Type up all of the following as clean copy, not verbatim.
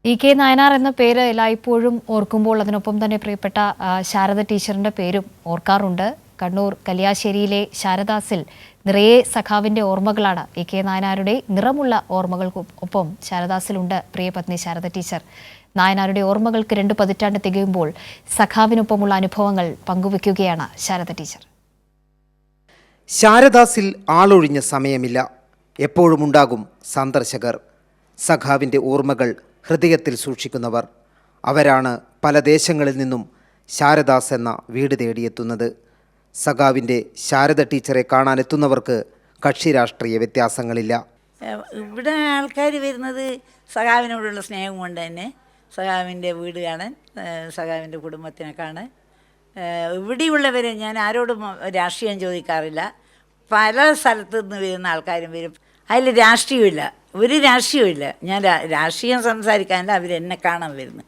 K Nayanar എന്ന പേര് എല്ലായ്പ്പോഴും ഓർക്കുമ്പോൾ അതിനൊപ്പം തന്നെ പ്രിയപ്പെട്ട ശാരദ ടീച്ചറിന്റെ പേരും ഓർക്കാറുണ്ട്. കണ്ണൂർ കല്യാശ്ശേരിയിലെ ശാരദാസിൽ നിറയെ സഖാവിന്റെ ഓർമ്മകളാണ്. കെ നായനാരുടെ നിറമുള്ള ഓർമ്മകൾക്കൊപ്പം ശാരദാസിലുണ്ട് പ്രിയപത്നി ശാരദ ടീച്ചർ. നായനാരുടെ ഓർമ്മകൾക്ക് 2 പതിറ്റാണ്ട് തികയുമ്പോൾ സഖാവിനൊപ്പമുള്ള അനുഭവങ്ങൾ പങ്കുവയ്ക്കുകയാണ് ശാരദ ടീച്ചർ. ശാരദാസിൽ ആളൊഴിഞ്ഞ സമയമില്ല. എപ്പോഴും ഉണ്ടാകും സന്ദർശകർ. സഖാവിൻ്റെ ഓർമ്മകൾ ഹൃദയത്തിൽ സൂക്ഷിക്കുന്നവർ. അവരാണ് പല ദേശങ്ങളിൽ നിന്നും ശാരദാസ് എന്ന വീട് തേടിയെത്തുന്നത്. സഖാവിൻ്റെ ശാരദ ടീച്ചറെ കാണാനെത്തുന്നവർക്ക് കക്ഷി രാഷ്ട്രീയ വ്യത്യാസങ്ങളില്ല. ഇവിടെ ആൾക്കാർ വരുന്നത് സഖാവിനോടുള്ള സ്നേഹം കൊണ്ട് തന്നെ. സഖാവിൻ്റെ വീട് കാണാൻ, സഖാവിൻ്റെ കുടുംബത്തിനെ കാണാൻ. ഇവിടെയുള്ളവരെ ഞാൻ ആരോടും രാഷ്ട്രീയം ചോദിക്കാറില്ല. പല സ്ഥലത്തു നിന്ന് വരുന്ന ആൾക്കാരും വരും. അതിൽ രാഷ്ട്രീയമില്ല, ഒരു രാഷ്ട്രീയമില്ല. ഞാൻ രാഷ്ട്രീയം സംസാരിക്കാനല്ല, അവരെന്നെ കാണാൻ വരുന്നു.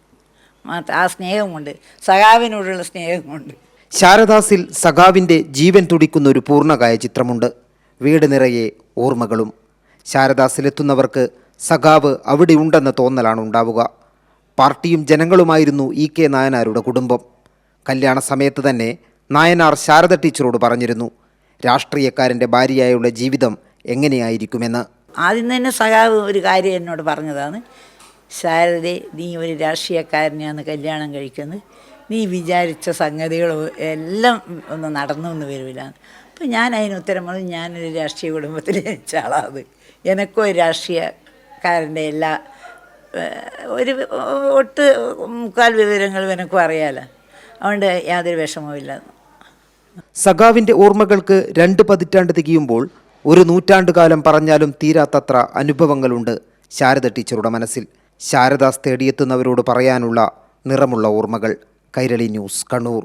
ആ സ്നേഹം കൊണ്ട്, സഖാവിനോടുള്ള സ്നേഹം കൊണ്ട്. ശാരദാസിൽ സഖാവിൻ്റെ ജീവൻ തുടിക്കുന്ന ഒരു പൂർണ്ണകായ ചിത്രമുണ്ട്. വീട് നിറയെ ഓർമ്മകളും. ശാരദാസിലെത്തുന്നവർക്ക് സഖാവ് അവിടെ ഉണ്ടെന്ന തോന്നലാണ് ഉണ്ടാവുക. പാർട്ടിയും ജനങ്ങളുമായിരുന്നു കെ നായനാരുടെ കുടുംബം. കല്യാണ സമയത്ത് തന്നെ നായനാർ ശാരദ ടീച്ചറോട് പറഞ്ഞിരുന്നു രാഷ്ട്രീയക്കാരൻ്റെ ഭാര്യയായുള്ള ജീവിതം എങ്ങനെയായിരിക്കുമെന്ന്. ആദ്യം തന്നെ സഖാവ് ഒരു കാര്യം എന്നോട് പറഞ്ഞതാണ്, ശാരദ, നീ ഒരു രാഷ്ട്രീയക്കാരനെയാണ് കല്യാണം കഴിക്കുന്നത്, നീ വിചാരിച്ച സംഗതികളും എല്ലാം ഒന്നും നടന്നൊന്നും വരില്ല. അപ്പം ഞാൻ അതിന് ഉത്തരം പറഞ്ഞു, ഞാനൊരു രാഷ്ട്രീയ കുടുംബത്തിൽ ജനിച്ച ആളാണ്. എനിക്കും ഒരു രാഷ്ട്രീയക്കാരൻ്റെ എല്ലാ ഒട്ട് മുക്കാൽ വിവരങ്ങളും എനിക്കും അറിയാമല്ലോ. അതുകൊണ്ട് യാതൊരു വിഷമവുമില്ല. സഖാവിൻ്റെ ഓർമ്മകൾക്ക് 2 പതിറ്റാണ്ട് തികയുമ്പോൾ 1 നൂറ്റാണ്ടുകാലം പറഞ്ഞാലും തീരാത്തത്ര അനുഭവങ്ങളുണ്ട് ശാരദ ടീച്ചറുടെ മനസ്സിൽ. ശാരദാസ് തേടിയെത്തുന്നവരോട് പറയാനുള്ള നിറമുള്ള ഓർമ്മകൾ. കൈരളി ന്യൂസ്, കണ്ണൂർ.